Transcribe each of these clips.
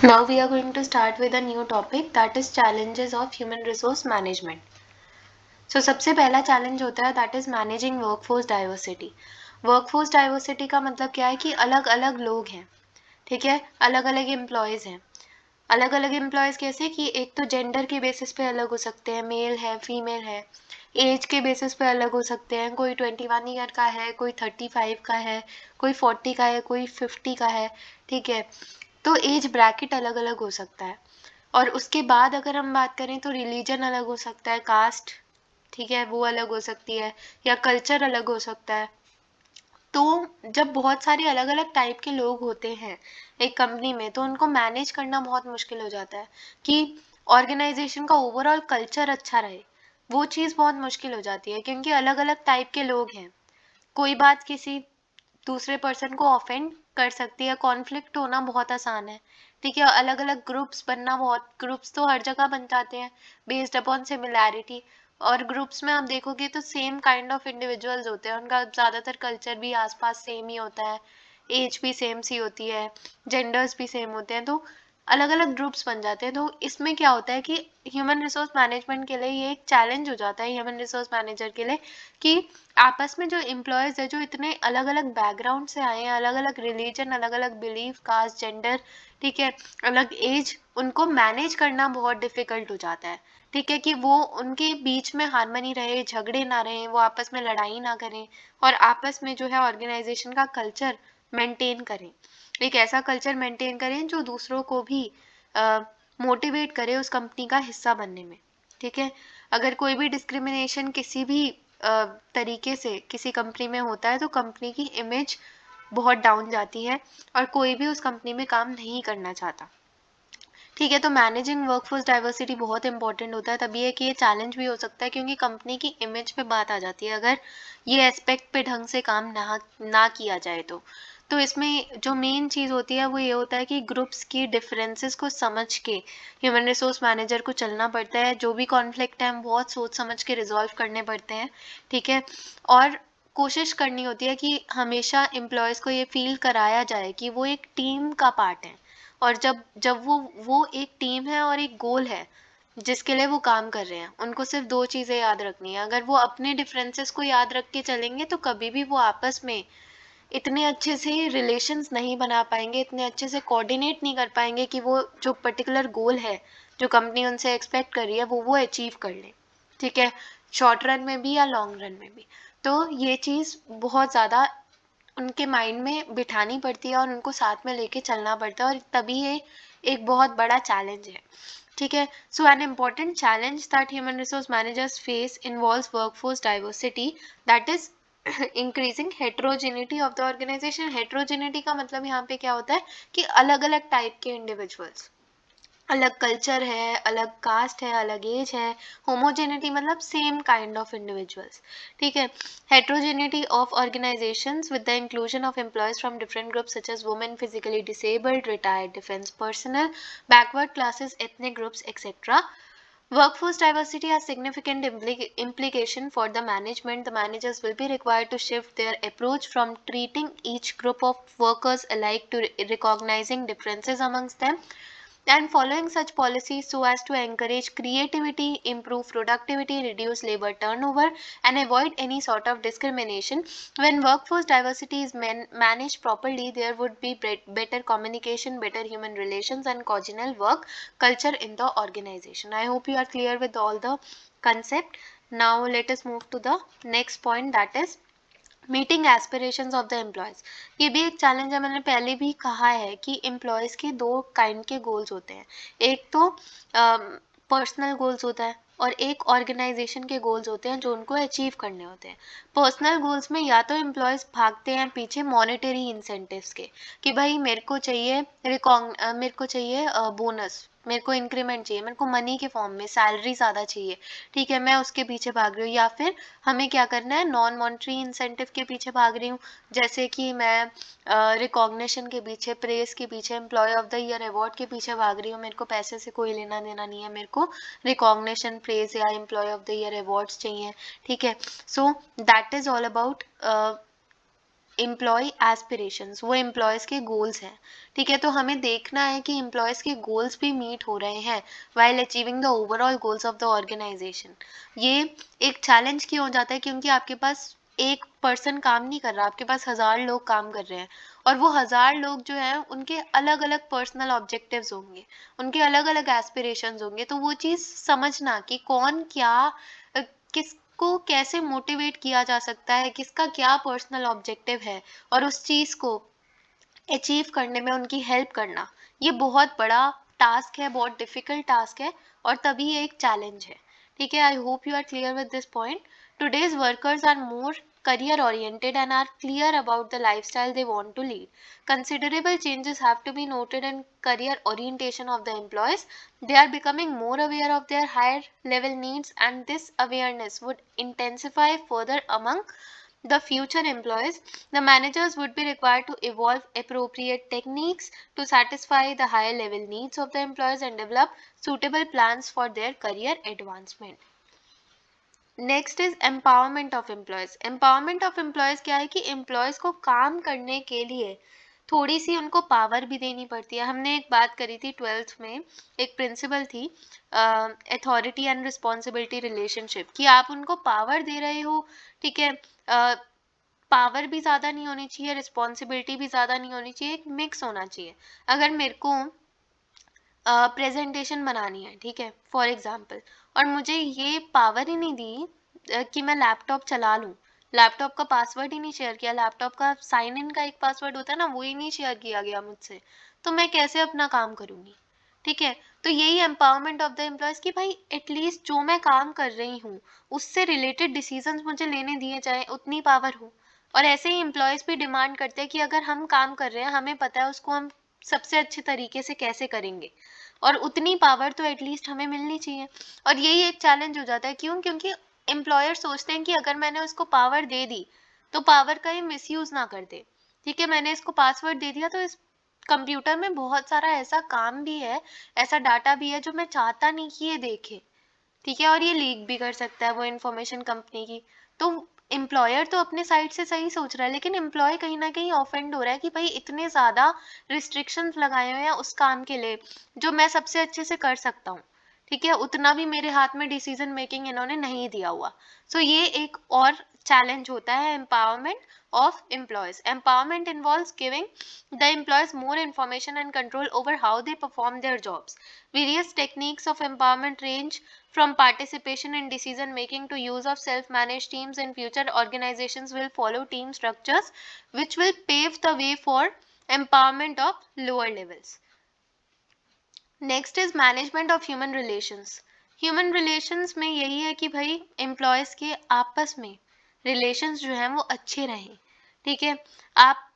Now we are going to start with a new topic, that is challenges of human resource management. So सबसे पहला challenge होता है that is managing workforce diversity. Workforce diversity का मतलब क्या है कि अलग अलग लोग हैं, ठीक है, अलग अलग एम्प्लॉयज़ हैं. अलग अलग एम्प्लॉयज़ कैसे कि एक तो जेंडर के बेसिस पे अलग हो सकते हैं, मेल है फीमेल है, एज के बेसिस पे अलग हो सकते हैं, कोई 21 ईयर का है, कोई 35 का है, कोई 40 का है, कोई 50 का है, ठीक है. तो एज ब्रैकेट अलग अलग हो सकता है. और उसके बाद अगर हम बात करें तो रिलीजन अलग हो सकता है, कास्ट, ठीक है, वो अलग हो सकती है, या कल्चर अलग हो सकता है. तो जब बहुत सारे अलग अलग टाइप के लोग होते हैं एक कंपनी में तो उनको मैनेज करना बहुत मुश्किल हो जाता है कि ऑर्गेनाइजेशन का ओवरऑल कल्चर अच्छा रहे. वो चीज़ बहुत मुश्किल हो जाती है क्योंकि अलग अलग टाइप के लोग हैं. कोई बात किसी दूसरे पर्सन को ऑफेंड कर सकती है, कॉन्फ्लिक्ट होना बहुत आसान है, ठीक है. अलग अलग ग्रुप्स बनना, बहुत ग्रुप्स तो हर जगह बन जाते हैं बेस्ड अपॉन सिमिलैरिटी. और ग्रुप्स में आप देखोगे तो सेम काइंड ऑफ इंडिविजुअल्स होते हैं, उनका ज़्यादातर कल्चर भी आसपास सेम ही होता है, एज भी सेम सी होती है, जेंडर्स भी सेम होते हैं, तो अलग अलग ग्रुप्स बन जाते हैं. तो इसमें क्या होता है कि ह्यूमन रिसोर्स मैनेजमेंट के लिए ये एक चैलेंज हो जाता है ह्यूमन रिसोर्स मैनेजर के लिए कि आपस में जो एम्प्लॉयज़ है जो इतने अलग अलग बैकग्राउंड से आए हैं, अलग अलग रिलीजन, अलग अलग बिलीफ, कास्ट, जेंडर, ठीक है, अलग एज, उनको मैनेज करना बहुत डिफिकल्ट हो जाता है, ठीक है, कि वो उनके बीच में हार्मनी रहे, झगड़े ना रहे, वो आपस में लड़ाई ना करें और आपस में जो है ऑर्गेनाइजेशन का कल्चर मेंटेन करें. एक ऐसा कल्चर मेंटेन करें जो दूसरों को भी मोटिवेट करे उस कंपनी का हिस्सा बनने में, ठीक है. अगर कोई भी डिस्क्रिमिनेशन किसी भी तरीके से किसी कंपनी में होता है तो कंपनी की इमेज बहुत डाउन जाती है और कोई भी उस कंपनी में काम नहीं करना चाहता, ठीक है. तो मैनेजिंग वर्कफोर्स डाइवर्सिटी बहुत इंपॉर्टेंट होता है. तभी है कि ये चैलेंज भी हो सकता है क्योंकि कंपनी की इमेज पे बात आ जाती है अगर ये एस्पेक्ट पे ढंग से काम ना किया जाए तो इसमें जो मेन चीज़ होती है वो ये होता है कि ग्रुप्स की डिफरेंसेस को समझ के ह्यूमन रिसोर्स मैनेजर को चलना पड़ता है. जो भी कॉन्फ्लिक्ट है हम बहुत सोच समझ के रिजॉल्व करने पड़ते हैं, ठीक है. और कोशिश करनी होती है कि हमेशा एम्प्लॉयज़ को ये फील कराया जाए कि वो एक टीम का पार्ट है और जब जब वो एक टीम है और एक गोल है जिसके लिए वो काम कर रहे हैं. उनको सिर्फ दो चीज़ें याद रखनी है. अगर वो अपने डिफरेंसेस को याद रख के चलेंगे तो कभी भी वो आपस में इतने अच्छे से रिलेशंस नहीं बना पाएंगे, इतने अच्छे से कोऑर्डिनेट नहीं कर पाएंगे कि वो जो पर्टिकुलर गोल है जो कंपनी उनसे एक्सपेक्ट कर रही है वो अचीव कर लें, ठीक है, शॉर्ट रन में भी या लॉन्ग रन में भी. तो ये चीज़ बहुत ज़्यादा उनके माइंड में बिठानी पड़ती है और उनको साथ में लेके चलना पड़ता है और तभी ये एक बहुत बड़ा चैलेंज है, ठीक है. So an important challenge that human resource managers face involves workforce diversity, that is increasing heterogeneity of the organisation. Heterogeneity का मतलब यहाँ पे क्या होता है कि अलग अलग टाइप के इंडिविजुअल्स, अलग कल्चर है, अलग कास्ट है, अलग एज है. होमोजेनिटी मतलब सेम काइंड ऑफ इंडिविजुअल्स, ठीक है. Heterogeneity of organisations with the inclusion of employees from different groups such as women, physically disabled, retired defence personnel, backward classes, ethnic groups, etc. Workforce diversity has significant implication for the management. The managers will be required to shift their approach from treating each group of workers alike to recognizing differences amongst them and following such policies so as to encourage creativity, improve productivity, reduce labor turnover, and avoid any sort of discrimination. When workforce diversity is managed properly, there would be better communication, better human relations, and congenial work culture in the organization. I hope you are clear with all the concept. Now let us move to the next point, that is meeting aspirations of the employees. ये भी एक challenge है. मैंने पहले भी कहा है कि एम्प्लॉयज़ के दो काइंड के गोल्स होते हैं. एक तो पर्सनल गोल्स होता है और एक ऑर्गेनाइजेशन के गोल्स होते हैं जो उनको अचीव करने होते हैं. पर्सनल गोल्स में या तो एम्प्लॉयज़ भागते हैं पीछे मॉनेटरी इंसेंटिव्स के कि भाई मेरे को चाहिए बोनस, मेरे को इंक्रीमेंट चाहिए, मेरे को मनी के फॉर्म में सैलरी ज़्यादा चाहिए, ठीक है, मैं उसके पीछे भाग रही हूँ. या फिर हमें क्या करना है, नॉन मॉनेटरी इंसेंटिव के पीछे भाग रही हूँ, जैसे कि मैं रिकॉग्निशन के पीछे, प्रेस के पीछे, employee of the year award के पीछे भाग रही हूँ. मेरे को पैसे से कोई लेना देना नहीं है, मेरे को रिकॉग्निशन, प्रेस या employee of the year awards चाहिए, ठीक है. So that is all about employee aspirations, वो एम्प्लॉयज़ के गोल्स हैं, ठीक है। तो हमें देखना है कि एम्प्लॉयज़ के गोल्स भी मीट हो रहे हैं while achieving the overall goals of the organisation. ये एक चैलेंज क्यों हो जाता है, क्योंकि आपके पास एक पर्सन काम नहीं कर रहा, आपके पास 1000 लोग काम कर रहे हैं, और वो 1000 लोग जो हैं उनके अलग अलग पर्सनल ऑब्जेक्टिव्स होंगे, उनके अलग अलग एस्पिरेशंस होंगे। तो वो चीज़ समझना कि कौन क्या किसको कैसे मोटिवेट किया जा सकता है, किसका क्या पर्सनल ऑब्जेक्टिव है, और उस चीज़ को अचीव करने में उनकी हेल्प करना, ये बहुत बड़ा टास्क है, बहुत डिफिकल्ट टास्क है, और तभी ये एक चैलेंज है, ठीक है। I hope you are clear with this point. Today's workers are more career oriented and are clear about the lifestyle they want to lead. Considerable changes have to be noted in career orientation of the employees. They are becoming more aware of their higher level needs, and this awareness would intensify further among the future employees. The managers would be required to evolve appropriate techniques to satisfy the higher level needs of the employees and develop suitable plans for their career advancement. Next is empowerment of employees. Empowerment of employees क्या है कि employees को काम करने के लिए थोड़ी सी उनको पावर भी देनी पड़ती है। हमने एक बात करी थी 12th में, एक प्रिंसिपल थी अथॉरिटी एंड रिस्पॉन्सिबिलिटी रिलेशनशिप, कि आप उनको पावर दे रहे हो, ठीक है, पावर भी ज़्यादा नहीं होनी चाहिए, रिस्पॉन्सिबिलिटी भी ज़्यादा नहीं होनी चाहिए, एक मिक्स होना चाहिए। अगर मेरे को प्रेजेंटेशन बनानी है, ठीक है, फॉर एग्जांपल, और मुझे ये पावर ही नहीं दी कि मैं लैपटॉप चला लूँ, लैपटॉप का पासवर्ड ही नहीं शेयर किया, लैपटॉप का साइन इन का एक पासवर्ड होता है ना, वो ही नहीं शेयर किया गया मुझसे, तो मैं कैसे अपना काम करूँगी, ठीक है। तो यही एम्पावरमेंट ऑफ द एम्प्लॉयज़ कि भाई एटलीस्ट जो मैं काम कर रही हूँ उससे रिलेटेड डिसीजंस मुझे लेने दिए जाए, उतनी पावर हो। और ऐसे ही एम्प्लॉयज़ भी डिमांड करते हैं कि अगर हम काम कर रहे हैं, हमें पता है उसको हम सबसे अच्छे तरीके से कैसे करेंगे, और उतनी पावर तो एटलीस्ट हमें मिलनी चाहिए। और यही एक चैलेंज हो जाता है, क्यों? क्योंकि एम्प्लॉयर सोचते हैं कि अगर मैंने उसको पावर दे दी तो पावर का ये मिसयूज ना कर दे, ठीक है। मैंने इसको पासवर्ड दे दिया तो इस कंप्यूटर में बहुत सारा ऐसा काम भी है, ऐसा डाटा भी है जो मैं चाहता नहीं कि ये देखे, ठीक है, और ये लीक भी कर सकता है वो इन्फॉर्मेशन कंपनी की। तो एम्प्लॉयर तो अपने साइड से सही सोच रहा है, लेकिन एम्प्लॉय कहीं ना कहीं ऑफेंड हो रहा है कि भाई इतने ज़्यादा रिस्ट्रिक्शंस लगाए हुए हैं उस काम के लिए जो मैं सबसे अच्छे से कर सकता हूँ, ठीक है, उतना भी मेरे हाथ में डिसीजन मेकिंग इन्होंने नहीं दिया हुआ। सो ये एक और चैलेंज होता है empowerment of employees. Empowerment involves giving the employees more information and control over how they perform their jobs. Various techniques of empowerment range from participation in decision making to use of self-managed teams. In future, organizations will follow team structures which will pave the way for empowerment of lower levels. Next is management of human relations. Human relations में यही है कि भाई employees के आपस में relations जो हैं वो अच्छे रहें, ठीक है। आप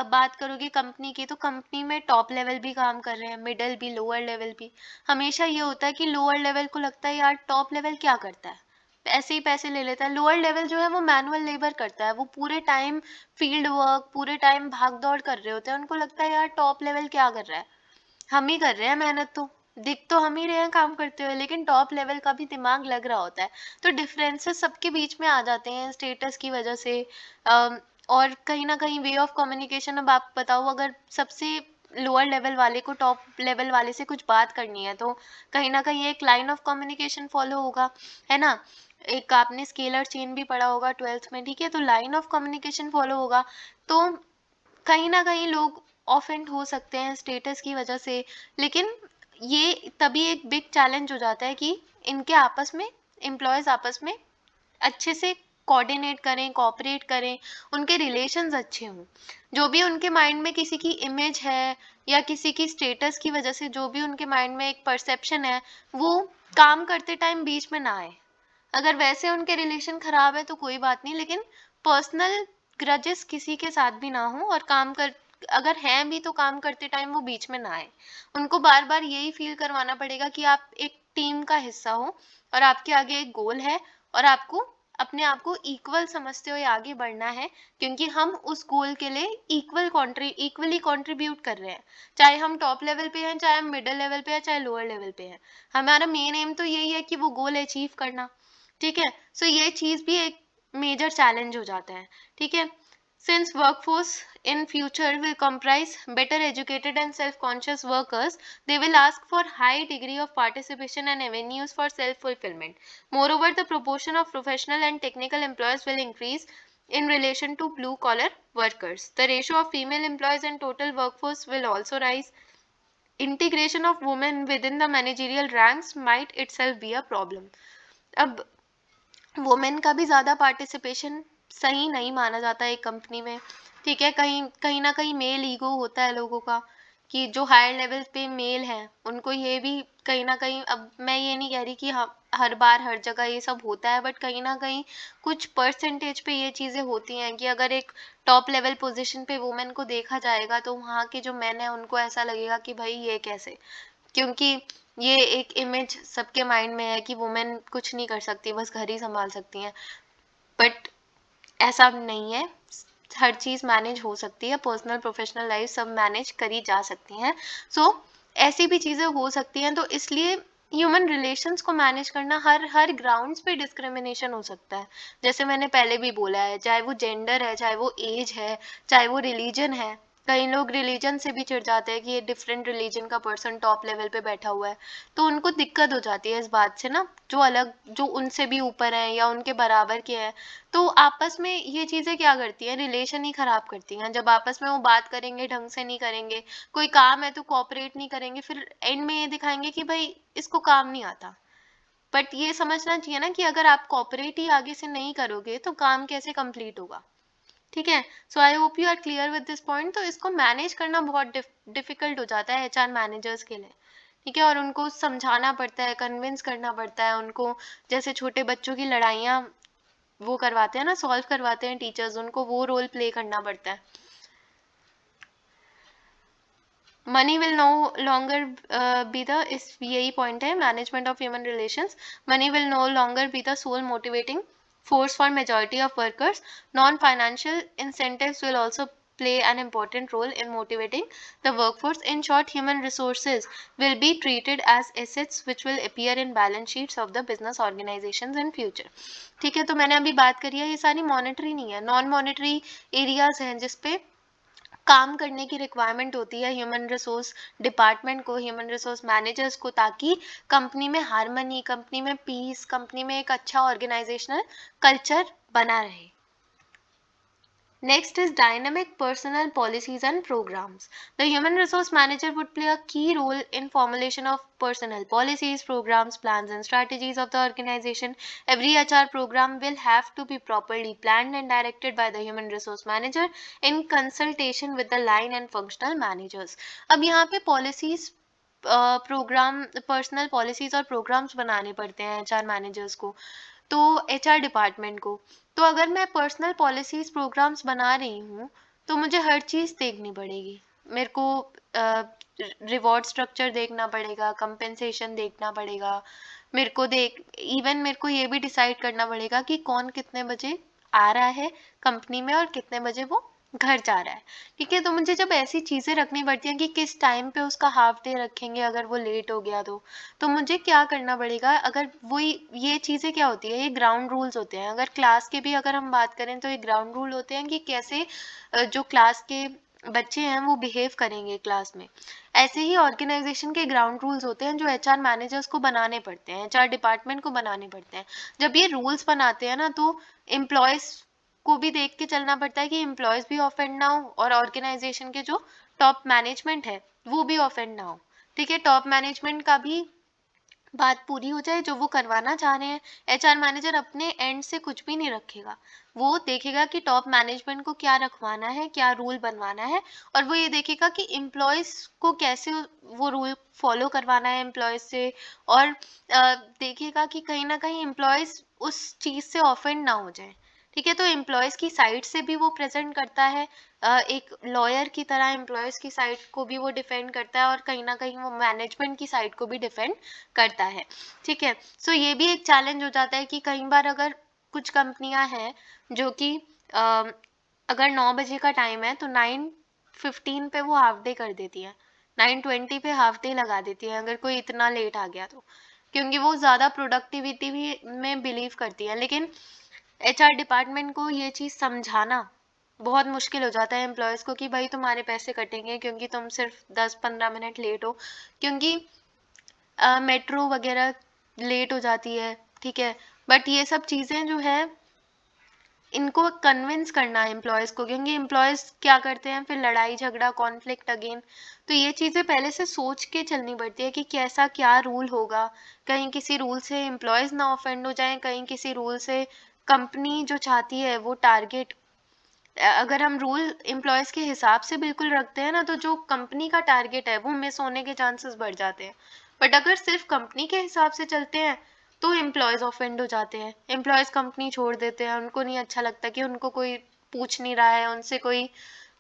बात करोगे कंपनी की, तो कंपनी में टॉप लेवल भी काम कर रहे हैं, मिडल भी, लोअर लेवल भी। हमेशा ये होता है कि लोअर लेवल को लगता है यार टॉप लेवल क्या करता है, ऐसे ही पैसे ले लेता है। लोअर लेवल जो है वो मैनुअल लेबर करता है, वो पूरे टाइम फील्ड वर्क, पूरे टाइम भाग दौड़ कर रहे होते हैं, उनको लगता है यार टॉप लेवल क्या कर रहा है, हम ही कर रहे हैं मेहनत, तो दिख तो हम ही रहे हैं काम करते हुए, लेकिन टॉप लेवल का भी दिमाग लग रहा होता है। तो डिफरेंसेस सबके बीच में आ जाते हैं स्टेटस की वजह से। और कहीं ना कहीं वे ऑफ कम्युनिकेशन, अब आप बताओ अगर सबसे लोअर लेवल वाले को टॉप लेवल वाले से कुछ बात करनी है तो कहीं ना कहीं एक लाइन ऑफ कम्युनिकेशन फॉलो होगा, है ना। एक आपने स्केलर चेन भी पढ़ा होगा 12th में, ठीक है, तो लाइन ऑफ कम्युनिकेशन फॉलो होगा। तो कहीं ना कहीं लोग ऑफेंड हो सकते हैं स्टेटस की वजह से, लेकिन ये तभी एक बिग चैलेंज हो जाता है कि इनके आपस में, एम्प्लॉयज आपस में अच्छे से कोऑर्डिनेट करें, कोऑपरेट करें, उनके रिलेशंस अच्छे हों। जो भी उनके माइंड में किसी की इमेज है या किसी की स्टेटस की वजह से जो भी उनके माइंड में एक परसेप्शन है, वो काम करते टाइम बीच में ना आए। अगर वैसे उनके रिलेशन खराब है तो कोई बात नहीं, लेकिन पर्सनल ग्रजेस किसी के साथ भी ना हो, और काम कर अगर हैं भी तो काम करते टाइम वो बीच में ना आए। उनको बार बार यही फील करवाना पड़ेगा कि आप एक टीम का हिस्सा हो और आपके आगे एक गोल है, और आपको अपने आप को इक्वल समझते हुए आगे बढ़ना है, क्योंकि हम उस गोल के लिए इक्वली कंट्रीब्यूट कर रहे हैं, चाहे हम टॉप लेवल पे हैं, चाहे हम मिडिल लेवल पे हैं, चाहे लोअर लेवल पे हैं। हमारा मेन एम तो यही है कि वो गोल अचीव करना, ठीक है। सो ये चीज़ भी एक मेजर चैलेंज हो जाता है, ठीक है। Since workforce in future will comprise better educated and self-conscious workers, they will ask for high degree of participation and avenues for self-fulfillment. Moreover, the proportion of professional and technical employees will increase in relation to blue-collar workers. The ratio of female employees and total workforce will also rise. Integration of women within the managerial ranks might itself be a problem. अब women का भी ज़्यादा participation सही नहीं माना जाता एक company में, ठीक है। कहीं कहीं ना कहीं मेल ईगो होता है लोगों का, कि जो हायर लेवल पे मेल हैं उनको ये भी कहीं ना कहीं, अब मैं ये नहीं कह रही कि हर बार हर जगह ये सब होता है, बट कहीं ना कहीं कुछ परसेंटेज पे ये चीज़ें होती हैं कि अगर एक टॉप लेवल पोजीशन पे वुमेन को देखा जाएगा तो वहाँ के जो मेन हैं उनको ऐसा लगेगा कि भाई ये कैसे, क्योंकि ये एक इमेज सबके माइंड में है कि वुमेन कुछ नहीं कर सकती, बस घर ही संभाल सकती हैं। बट ऐसा नहीं है, हर चीज़ मैनेज हो सकती है, पर्सनल प्रोफेशनल लाइफ सब मैनेज करी जा सकती हैं। सो ऐसी भी चीज़ें हो सकती हैं, तो इसलिए ह्यूमन रिलेशंस को मैनेज करना हर ग्राउंड्स पे डिस्क्रिमिनेशन हो सकता है। जैसे मैंने पहले भी बोला है, चाहे वो जेंडर है, चाहे वो एज है, चाहे वो रिलीजन है। कई लोग रिलीजन से भी चिढ़ जाते हैं कि ये डिफरेंट रिलीजन का पर्सन टॉप लेवल पे बैठा हुआ है, तो उनको दिक्कत हो जाती है इस बात से ना, जो उनसे भी ऊपर हैं या उनके बराबर के हैं। तो आपस में ये चीज़ें क्या करती हैं, रिलेशन ही खराब करती हैं। जब आपस में वो बात करेंगे, ढंग से नहीं करेंगे, कोई काम है तो कोऑपरेट नहीं करेंगे, फिर एंड में ये दिखाएंगे कि भाई इसको काम नहीं आता। बट ये समझना चाहिए ना कि अगर आप कोऑपरेट ही आगे से नहीं करोगे तो काम कैसे कंप्लीट होगा, ठीक है। So I hope you are clear with this point. तो इसको मैनेज करना बहुत डिफिकल्ट हो जाता है एचआर मैनेजर्स के लिए, ठीक है। और उनको समझाना पड़ता है, कन्विंस करना पड़ता है उनको। जैसे छोटे बच्चों की लड़ाइयाँ वो करवाते हैं ना, सॉल्व करवाते हैं टीचर्स, उनको वो रोल प्ले करना पड़ता है। Money will no longer be the, इस यही पॉइंट है management of human relations. Money will no longer be the sole motivating force for majority of workers. Non-financial incentives will also play an important role in motivating the workforce. In short, human resources will be treated as assets which will appear in balance sheets of the business organizations in future. ठीक है, तो मैंने अभी बात करी है, ये सारी मॉनेटरी नहीं है, नॉन मॉनेटरी एरियाज हैं जिसपे काम करने की रिक्वायरमेंट होती है ह्यूमन रिसोर्स डिपार्टमेंट को, ह्यूमन रिसोर्स मैनेजर्स को, ताकि कंपनी में हार्मनी, कंपनी में पीस, कंपनी में एक अच्छा ऑर्गेनाइजेशनल कल्चर बना रहे। Next is dynamic personnel policies and programs. The human resource manager would play a key role in formulation of personnel policies, programs, plans and strategies of the organization. Every HR program will have to be properly planned and directed by the human resource manager in consultation with the line and functional managers. अब यहाँ पे policies, programme, personal policies और programmes बनाने पड़ते हैं HR managers को, तो HR department को। तो अगर मैं पर्सनल पॉलिसीज प्रोग्राम्स बना रही हूँ तो मुझे हर चीज़ देखनी पड़ेगी। मेरे को रिवॉर्ड स्ट्रक्चर देखना पड़ेगा, कंपेंसेशन देखना पड़ेगा, मेरे को ये भी डिसाइड करना पड़ेगा कि कौन कितने बजे आ रहा है कंपनी में और कितने बजे वो घर जा रहा है, ठीक है। तो मुझे जब ऐसी चीज़ें रखनी पड़ती हैं कि किस टाइम पे उसका हाफ डे रखेंगे अगर वो लेट हो गया तो मुझे क्या करना पड़ेगा। अगर वही ये चीज़ें क्या होती है, ये ग्राउंड रूल्स होते हैं। अगर क्लास के भी अगर हम बात करें तो ये ग्राउंड रूल होते हैं कि कैसे जो क्लास के बच्चे हैं वो बिहेव करेंगे क्लास में। ऐसे ही ऑर्गेनाइजेशन के ग्राउंड रूल्स होते हैं जो एचआर मैनेजर्स को बनाने पड़ते हैं, एचआर डिपार्टमेंट को बनाने पड़ते हैं। जब ये रूल्स बनाते हैं ना तो एम्प्लॉयज को भी देख के चलना पड़ता है कि एम्प्लॉयज भी ऑफेंड ना हो और ऑर्गेनाइजेशन के जो टॉप मैनेजमेंट है वो भी ऑफेंड ना हो, ठीक है। टॉप मैनेजमेंट का भी बात पूरी हो जाए जो वो करवाना चाह रहे हैं। एचआर मैनेजर अपने एंड से कुछ भी नहीं रखेगा, वो देखेगा कि टॉप मैनेजमेंट को क्या रखवाना है, क्या रूल बनवाना है, और वो ये देखेगा कि एम्प्लॉयज को कैसे वो रूल फॉलो करवाना है एम्प्लॉयज से। और देखेगा कि कहीं ना कहीं एम्प्लॉयज उस चीज़ से ऑफेंड ना हो जाए, ठीक है। तो एम्प्लॉयज की साइड से भी वो प्रेजेंट करता है, एक लॉयर की तरह एम्प्लॉयज की साइड को भी वो डिफेंड करता है और कहीं ना कहीं वो मैनेजमेंट की साइड को भी डिफेंड करता है, ठीक है। सो ये भी एक चैलेंज हो जाता है कि कई बार अगर कुछ कंपनियां हैं जो कि अगर 9 बजे का टाइम है तो 9:15 पे वो हाफ डे कर देती है, 9:20 पे हाफ डे लगा देती है अगर कोई इतना लेट आ गया तो, क्योंकि वो ज़्यादा प्रोडक्टिविटी भी में बिलीव करती है। लेकिन एचआर डिपार्टमेंट को ये चीज़ समझाना बहुत मुश्किल हो जाता है एम्प्लॉयज़ को कि भाई तुम्हारे पैसे कटेंगे क्योंकि तुम सिर्फ 10-15 मिनट लेट हो, क्योंकि मेट्रो वगैरह लेट हो जाती है, ठीक है। बट ये सब चीज़ें जो है इनको कन्विंस करना है एम्प्लॉयज़ को, क्योंकि एम्प्लॉयज़ क्या करते हैं फिर लड़ाई झगड़ा, कॉन्फ्लिक्ट अगेन। तो ये चीज़ें पहले से सोच के चलनी पड़ती है कि कैसा क्या रूल होगा, कहीं किसी रूल से एम्प्लॉयज़ ना ऑफेंड हो जाएं, कहीं किसी रूल से कंपनी जो चाहती है वो टारगेट, अगर हम रूल एम्प्लॉयज़ के हिसाब से बिल्कुल रखते हैं ना, तो जो कंपनी का टारगेट है वो मिस होने के चांसेस बढ़ जाते हैं। बट अगर सिर्फ कंपनी के हिसाब से चलते हैं तो एम्प्लॉयज़ ऑफेंड हो जाते हैं, एम्प्लॉयज़ कंपनी छोड़ देते हैं, उनको नहीं अच्छा लगता कि उनको कोई पूछ नहीं रहा है, उनसे कोई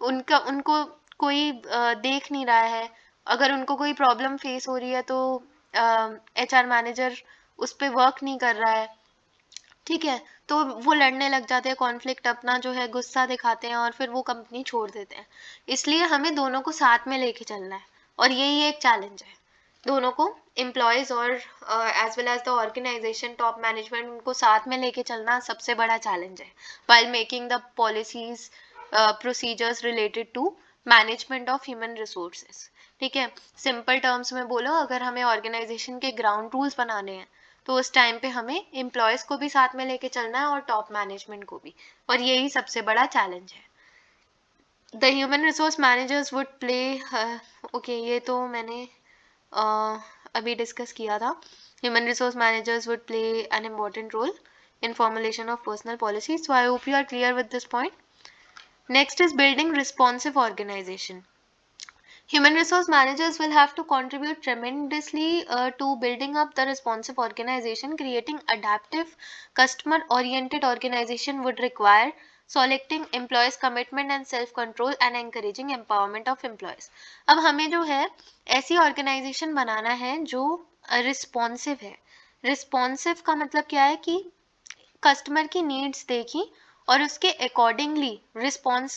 उनको कोई देख नहीं रहा है। अगर उनको कोई प्रॉब्लम फेस हो रही है तो एचआर मैनेजर उस पर वर्क नहीं कर रहा है, ठीक है। तो वो लड़ने लग जाते हैं, कॉन्फ्लिक्ट अपना जो है गुस्सा दिखाते हैं और फिर वो कंपनी छोड़ देते हैं। इसलिए हमें दोनों को साथ में लेके चलना है और यही एक चैलेंज है दोनों को, एम्प्लॉयज़ और as well as the organisation top management, उनको साथ में लेके चलना सबसे बड़ा चैलेंज है while making the policies procedures related to management of human resources, ठीक है। सिंपल टर्म्स में बोलो, अगर हमें ऑर्गेनाइजेशन के ग्राउंड रूल्स बनाने हैं तो उस टाइम पे हमें एम्प्लॉयज़ को भी साथ में लेके चलना है और टॉप मैनेजमेंट को भी, और यही सबसे बड़ा चैलेंज है। The human resource managers would play, okay ये तो मैंने अभी डिस्कस किया था। Human resource managers would play an important role in formulation of personal policies. So I hope you are clear with this point. Next is building responsive organization. Human resource managers will have to contribute tremendously to building up the responsive organization. Creating adaptive, customer-oriented organization would require selecting employees commitment and self control and encouraging empowerment of employees. अब हमें जो है ऐसी organization बनाना है जो responsive है। responsive का मतलब क्या है कि कस्टमर की नीड्स देखी और उसके अकॉर्डिंगली रिस्पॉन्स,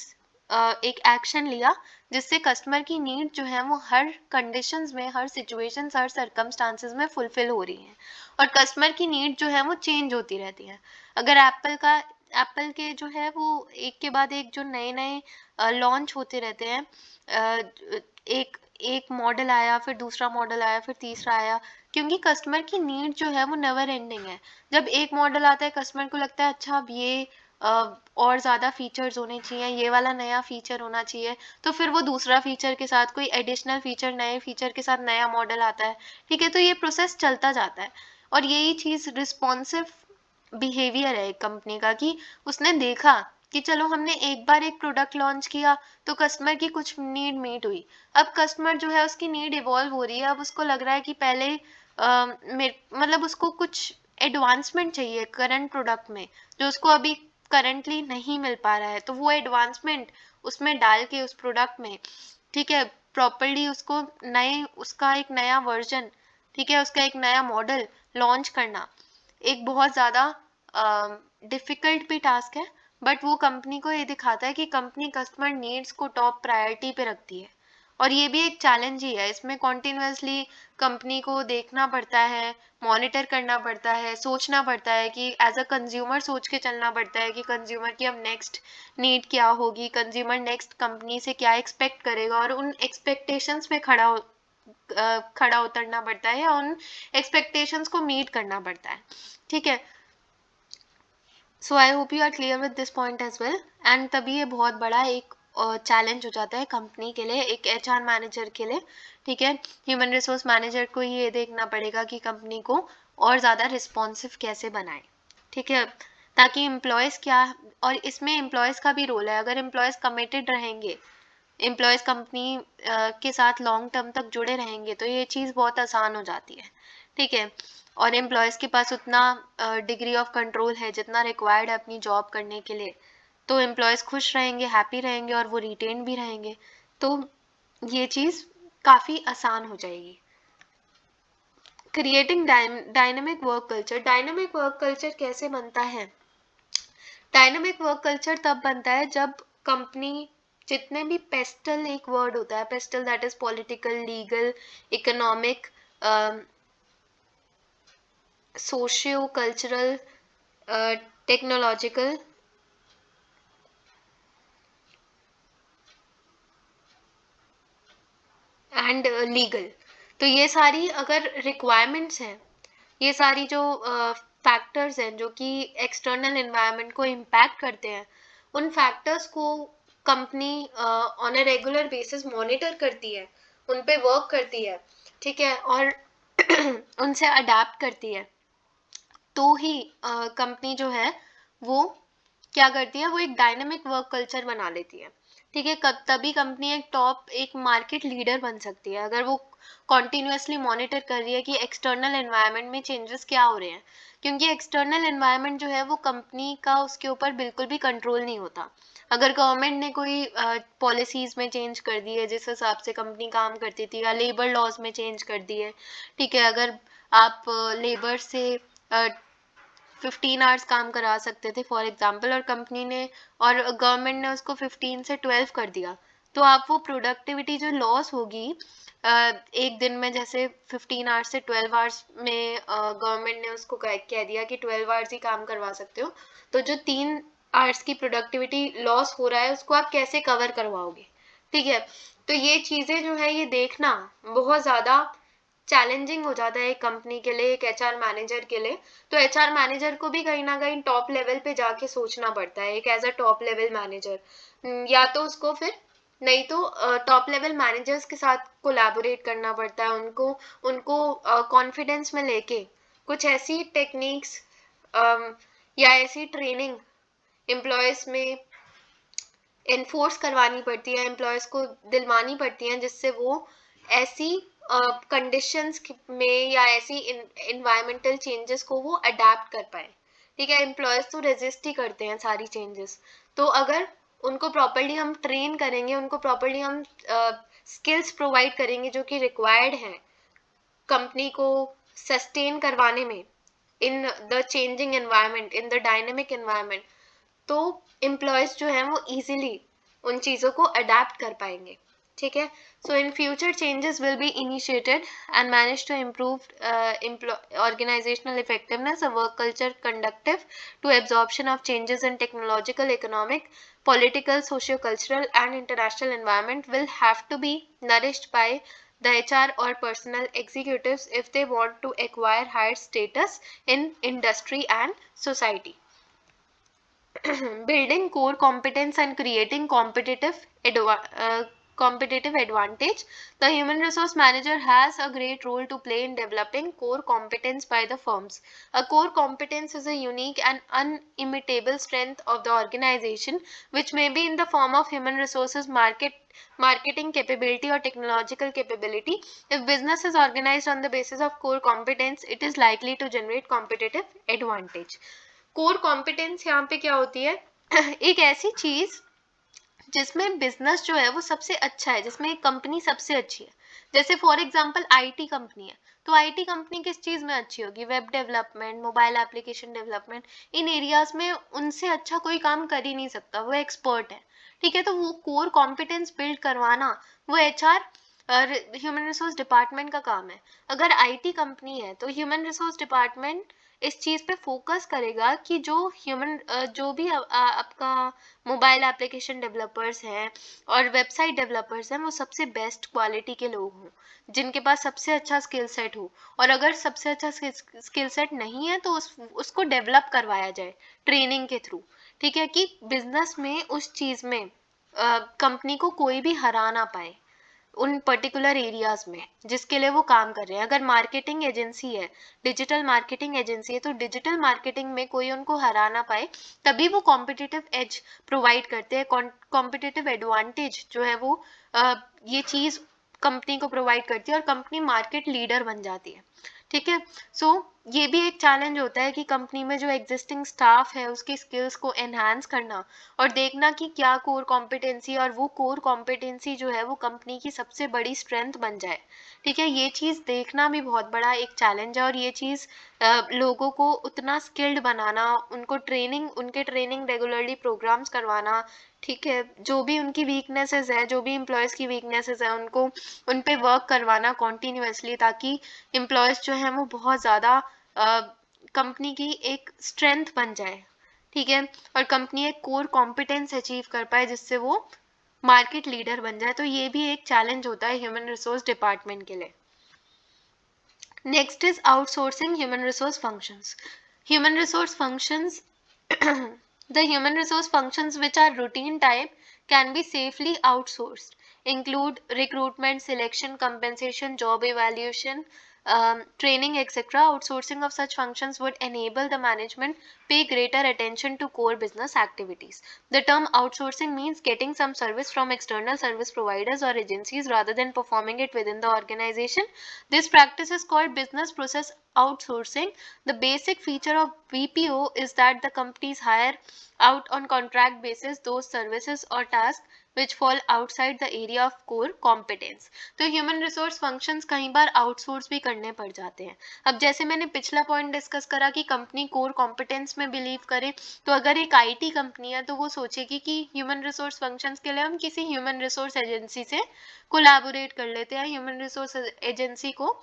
एक एक्शन लिया जिससे कस्टमर की नीड जो है वो हर कंडीशंस में, हर सिचुएशंस, हर सर्कमस्टांसेस में फुलफिल हो रही है। और कस्टमर की नीड जो है वो चेंज होती रहती है। अगर एप्पल के जो है वो एक के बाद एक जो नए नए लॉन्च होते रहते हैं, एक एक मॉडल आया, फिर दूसरा मॉडल आया, फिर तीसरा आया, क्योंकि कस्टमर की नीड जो है वो नेवर एंडिंग है। जब एक मॉडल आता है कस्टमर को लगता है अच्छा अब ये और ज़्यादा फीचर्स होने चाहिए, ये वाला नया फीचर होना चाहिए, तो फिर वो दूसरा फीचर के साथ कोई एडिशनल फीचर, नए फीचर के साथ नया मॉडल आता है, ठीक है। तो ये प्रोसेस चलता जाता है और यही चीज़ रिस्पॉन्सिव बिहेवियर है एक कंपनी का, कि उसने देखा कि चलो हमने एक बार एक प्रोडक्ट लॉन्च किया तो कस्टमर की कुछ नीड मीट हुई, अब कस्टमर जो है उसकी नीड इवॉल्व हो रही है, अब उसको लग रहा है कि पहले मतलब उसको कुछ एडवांसमेंट चाहिए करंट प्रोडक्ट में जो उसको अभी करंटली नहीं मिल पा रहा है, तो वो एडवांसमेंट उसमें डाल के उस प्रोडक्ट में, ठीक है, प्रॉपरली उसको उसका एक नया वर्जन, ठीक है, उसका एक नया मॉडल लॉन्च करना एक बहुत ज़्यादा डिफ़िकल्ट भी टास्क है। बट वो कंपनी को ये दिखाता है कि कंपनी कस्टमर नीड्स को टॉप प्रायोरिटी पे रखती है, और ये भी एक चैलेंज ही है। इसमें कॉन्टिन्यूसली कंपनी को देखना पड़ता है, मॉनिटर करना पड़ता है, सोचना पड़ता है कि एज अ कंज्यूमर सोच के चलना पड़ता है कि कंज्यूमर की अब नेक्स्ट नीड क्या होगी, कंज्यूमर नेक्स्ट कंपनी से क्या एक्सपेक्ट करेगा, और उन एक्सपेक्टेशंस पे खड़ा उतरना पड़ता है या उन एक्सपेक्टेशंस को मीट करना पड़ता है, ठीक है। So I hope you are clear with this point as well. And तभी ये बहुत बड़ा एक चैलेंज हो जाता है कंपनी के लिए, एक एचआर मैनेजर के लिए, ठीक है। ह्यूमन रिसोर्स मैनेजर को ये देखना पड़ेगा कि कंपनी को और ज़्यादा रिस्पॉन्सिव कैसे बनाए, ठीक है, ताकि एम्प्लॉयज़ क्या, और इसमें एम्प्लॉयज़ का भी रोल है। अगर एम्प्लॉयज़ कमिटेड रहेंगे, एम्प्लॉयज़ कंपनी के साथ लॉन्ग टर्म तक जुड़े रहेंगे तो ये चीज़ बहुत आसान हो जाती है, ठीक है। और एम्प्लॉयज़ के पास उतना डिग्री ऑफ कंट्रोल है जितना रिक्वायर्ड है अपनी जॉब करने के लिए, तो एम्प्लॉयज़ खुश रहेंगे, हैप्पी रहेंगे और वो रिटेन भी रहेंगे, तो ये चीज़ काफ़ी आसान हो जाएगी। Creating dynamic work culture. Dynamic work culture कैसे बनता है? डायनेमिक वर्क कल्चर तब बनता है जब कंपनी, जितने भी पेस्टल एक वर्ड होता है, pastel that is political, legal, economic, socio cultural, technological, and legal. तो ये सारी अगर रिक्वायरमेंट्स हैं, ये सारी जो फैक्टर्स हैं जो कि एक्सटर्नल एनवायरनमेंट को इम्पैक्ट करते हैं, उन फैक्टर्स को company on a regular basis monitor करती है, उन पे वर्क करती है, ठीक है, और उनसे अडेप्ट करती है, तो ही कंपनी जो है वो क्या करती है, वो एक डायनेमिक वर्क कल्चर बना लेती है, ठीक है। तभी कंपनी एक मार्केट लीडर बन सकती है, अगर वो कॉन्टिन्यूसली मॉनिटर कर रही है कि एक्सटर्नल एनवायरनमेंट में चेंजेस क्या हो रहे हैं, क्योंकि एक्सटर्नल एनवायरनमेंट जो है वो कंपनी का उसके ऊपर बिल्कुल भी कंट्रोल नहीं होता। अगर गवर्नमेंट ने कोई पॉलिसीज में चेंज कर दी है जिस हिसाब से कंपनी काम करती थी, या लेबर लॉज में चेंज कर दी है, ठीक है, अगर आप लेबर से 15 आवर्स काम करा सकते थे फॉर एग्जाम्पल, और कंपनी ने और गवर्नमेंट ने उसको 15 से 12 कर दिया, तो आप वो प्रोडक्टिविटी जो लॉस होगी एक दिन में, जैसे 15 आवर्स से 12 आवर्स में गवर्नमेंट ने उसको कह दिया कि 12 आवर्स ही काम करवा सकते हो, तो जो 3 आवर्स की प्रोडक्टिविटी लॉस हो रहा है उसको आप कैसे कवर करवाओगे, ठीक है। तो ये चीजें जो है ये देखना बहुत ज्यादा चैलेंजिंग हो जाता है एक कंपनी के लिए, एक एचआर मैनेजर के लिए। तो एचआर मैनेजर को भी कहीं ना कहीं टॉप लेवल पे जाके सोचना पड़ता है, एक as a top level manager, या तो उसको फिर नहीं तो टॉप लेवल मैनेजर्स के साथ कोलैबोरेट करना पड़ता है, उनको उनको कॉन्फिडेंस में लेके कुछ ऐसी टेक्निक्स या ऐसी ट्रेनिंग एम्प्लॉयज में इन्फोर्स करवानी पड़ती है, एम्प्लॉयज को दिलवानी पड़ती हैं, जिससे वो ऐसी कंडीशंस में या ऐसी इन्वायरमेंटल चेंजेस को वो अडेप्ट कर पाए, ठीक है। एम्प्लॉयज तो रेजिस्ट ही करते हैं सारी चेंजेस, तो अगर उनको प्रॉपरली हम ट्रेन करेंगे, उनको प्रॉपरली हम स्किल्स प्रोवाइड करेंगे जो कि रिक्वायर्ड हैं कंपनी को सस्टेन करवाने में in the changing environment, in the dynamic environment, तो एम्प्लॉयज जो हैं वो इजीली उन चीज़ों को अडेप्ट कर पाएंगे, ठीक है। So in future changes will be initiated and manage to improve organizational effectiveness, a work culture conducive to absorption of changes in technological, economic, political, socio-cultural and international environment will have to be nourished by the HR or personal executives if they want to acquire higher status in industry and society. Building core competence and creating competitive advantage. The human resource manager has a great role to play in developing core competence by the firms. A core competence is a unique and unimitable strength of the organization, which may be in the form of human resources, marketing capability or technological capability. If business is organized on the basis of core competence, it is likely to generate competitive advantage. Core competence यहाँ पे क्या होती है एक ऐसी चीज जिसमें business जो है वो सबसे अच्छा है, जिसमें एक कंपनी सबसे अच्छी है। जैसे फॉर एग्जांपल आईटी कंपनी है, तो आईटी कंपनी किस चीज में अच्छी होगी, web development, mobile application development, इन एरियाज में उनसे अच्छा कोई काम कर ही नहीं सकता, वो एक्सपर्ट है, ठीक है। तो वो कोर कॉम्पिटेंस बिल्ड करवाना वो एचआर ह्यूमन रिसोर्स डिपार्टमेंट का काम है। अगर आईटी कंपनी है तो ह्यूमन रिसोर्स डिपार्टमेंट इस चीज पे फोकस करेगा कि जो भी आपका मोबाइल एप्लीकेशन डेवलपर्स हैं और वेबसाइट डेवलपर्स हैं वो सबसे बेस्ट क्वालिटी के लोग हों, जिनके पास सबसे अच्छा स्किल सेट हो, और अगर सबसे अच्छा स्किल सेट नहीं है तो उसको डेवलप करवाया जाए ट्रेनिंग के थ्रू, ठीक है, कि बिजनेस में उस चीज में कंपनी को कोई भी हरा ना पाए उन पर्टिकुलर एरियाज में जिसके लिए वो काम कर रहे हैं। अगर मार्केटिंग एजेंसी है, डिजिटल मार्केटिंग एजेंसी है, तो डिजिटल मार्केटिंग में कोई उनको हरा ना पाए, तभी वो कॉम्पिटिटिव एज प्रोवाइड करते हैं, कॉम्पिटिटिव एडवांटेज जो है वो ये चीज कंपनी को प्रोवाइड करती है और कंपनी मार्केट लीडर बन जाती है, ठीक है। सो ये भी एक चैलेंज होता है कि कंपनी में जो एग्जिस्टिंग स्टाफ है उसकी स्किल्स को एनहांस करना और देखना कि क्या कोर कॉम्पिटेंसी, और वो कोर कॉम्पिटेंसी जो है वो कंपनी की सबसे बड़ी स्ट्रेंथ बन जाए, ठीक है। ये चीज़ देखना भी बहुत बड़ा एक चैलेंज है, और ये चीज़ लोगों को उतना स्किल्ड बनाना, उनके ट्रेनिंग रेगुलरली प्रोग्राम्स करवाना, ठीक है, जो भी उनकी वीकनेसेस है, जो भी एम्प्लॉयज़ की वीकनेसेस है, उनको उन पे वर्क करवाना कॉन्टीन्यूसली, ताकि एम्प्लॉयज़ जो हैं वो बहुत ज़्यादा कंपनी की एक स्ट्रेंथ बन जाए, ठीक है, और कंपनी एक कोर कॉम्पिटेंस अचीव कर पाए जिससे वो मार्केट लीडर बन जाए। तो ये भी एक चैलेंज होता है ह्यूमन रिसोर्स डिपार्टमेंट के लिए। Next is outsourcing human resource functions. Human resource functions the human resource functions which are routine type can be safely outsourced, include recruitment, selection, compensation, job evaluation, training, etc. Outsourcing of such functions would enable the management pay greater attention to core business activities. The term outsourcing means getting some service from external service providers or agencies rather than performing it within the organization. This practice is called business process outsourcing. The basic feature of BPO is that the companies hire out on contract basis those services or tasks which fall outside the area of core competence. तो human resource functions कई बार outsource भी करने पड़ जाते हैं। अब जैसे मैंने पिछला पॉइंट डिस्कस करा कि कंपनी कोर कॉम्पिटेंस में बिलीव करे, तो अगर एक आईटी कंपनी है तो वो सोचेगी कि ह्यूमन रिसोर्स फंक्शंस के लिए हम किसी ह्यूमन रिसोर्स एजेंसी से कोलैबोरेट कर लेते हैं, ह्यूमन रिसोर्स एजेंसी को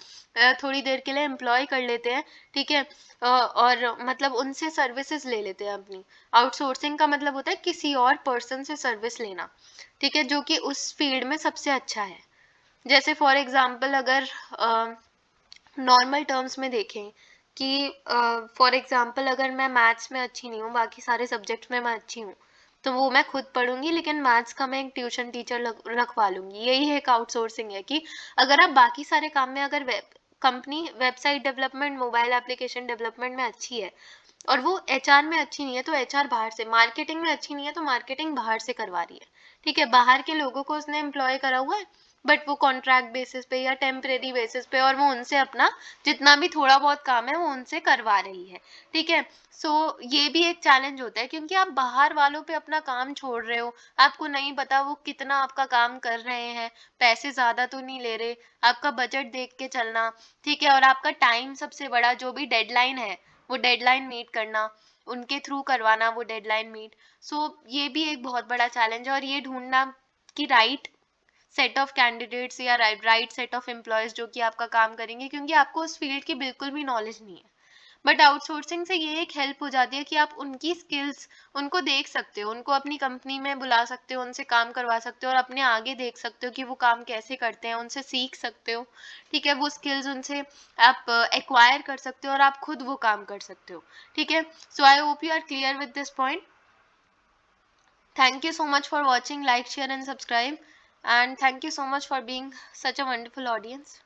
थोड़ी देर के लिए एम्प्लॉय कर लेते हैं, ठीक है, और मतलब उनसे सर्विसेज ले लेते हैं अपनी। आउटसोर्सिंग का मतलब होता है किसी और पर्सन से सर्विस लेना, ठीक है, जो कि उस फील्ड में सबसे अच्छा है। जैसे फॉर एग्जांपल अगर नॉर्मल टर्म्स में देखें कि फॉर एग्जांपल अगर मैं मैथ्स में अच्छी नहीं हूँ, बाकी सारे सब्जेक्ट्स में मैं अच्छी हूँ, तो वो मैं खुद पढ़ूंगी, लेकिन मैथ्स का मैं एक ट्यूशन टीचर रखवा लूंगी। यही एक आउटसोर्सिंग है कि अगर आप बाकी सारे काम में, अगर company website development, mobile application development में अच्छी है और वो एचआर में अच्छी नहीं है, तो एचआर बाहर से, मार्केटिंग में अच्छी नहीं है तो मार्केटिंग बाहर से करवा रही है, ठीक है, बाहर के लोगों को उसने एम्प्लॉय करा हुआ है, बट वो कॉन्ट्रैक्ट बेसिस पे या टेम्परेरी बेसिस पे, और वो उनसे अपना जितना भी थोड़ा बहुत काम है वो उनसे करवा रही है, ठीक है। सो ये भी एक चैलेंज होता है क्योंकि आप बाहर वालों पे अपना काम छोड़ रहे हो, आपको नहीं पता वो कितना आपका काम कर रहे हैं, पैसे ज्यादा तो नहीं ले रहे, आपका बजट देख के चलना, ठीक है, और आपका टाइम सबसे बड़ा, जो भी डेडलाइन है वो डेडलाइन मीट करना, उनके थ्रू करवाना वो डेडलाइन मीट। सो ये भी एक बहुत बड़ा चैलेंज है, और ये ढूंढना कि राइट सेट ऑफ कैंडिडेट्स या राइट सेट ऑफ एम्प्लॉयज जो कि आपका काम करेंगे, क्योंकि आपको उस फील्ड की बिल्कुल भी नॉलेज नहीं है। बट आउटसोर्सिंग से ये एक हेल्प हो जाती है कि आप उनकी स्किल्स उनको देख सकते हो, उनको अपनी कंपनी में बुला सकते हो, उनसे काम करवा सकते हो और अपने आगे देख सकते हो कि वो काम कैसे करते हैं, उनसे सीख सकते हो, ठीक है, वो स्किल्स उनसे आप एक्वायर कर सकते हो और आप खुद वो काम कर सकते हो, ठीक है। So I hope you are clear with this point. Thank you so much for watching. Like, share and subscribe, and thank you so much for being such a wonderful audience.